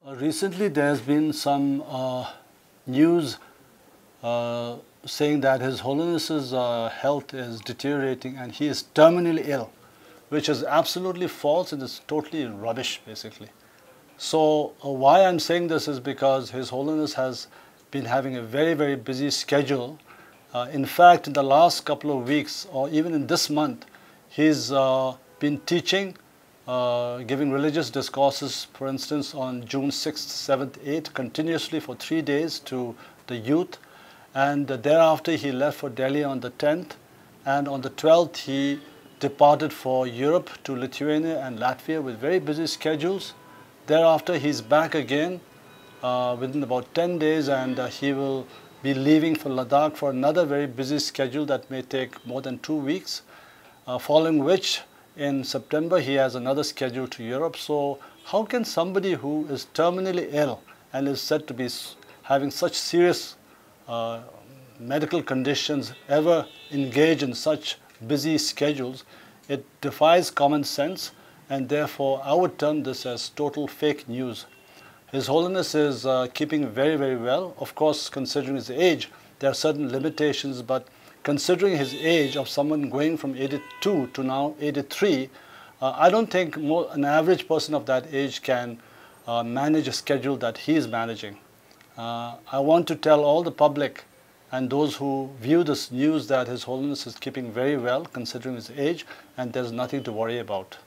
Recently there has been some news saying that His Holiness's health is deteriorating and he is terminally ill, which is absolutely false and is totally rubbish basically. So why I'm saying this is because His Holiness has been having a very busy schedule. In fact, in the last couple of weeks or even in this month, he's been teaching, giving religious discourses, for instance, on June 6th, 7th, 8th, continuously for 3 days to the youth. And thereafter he left for Delhi on the 10th, and on the 12th he departed for Europe to Lithuania and Latvia with very busy schedules. Thereafter he's back again within about 10 days, and he will be leaving for Ladakh for another very busy schedule that may take more than 2 weeks, following which in September he has another schedule to Europe. So how can somebody who is terminally ill and is said to be having such serious medical conditions ever engage in such busy schedules? It defies common sense, and therefore I would term this as total fake news. His Holiness is keeping very well. Of course, considering his age, there are certain limitations, but considering his age of someone going from 82 to now 83, I don't think an average person of that age can manage a schedule that he is managing. I want to tell all the public and those who view this news that His Holiness is keeping very well considering his age, and there's nothing to worry about.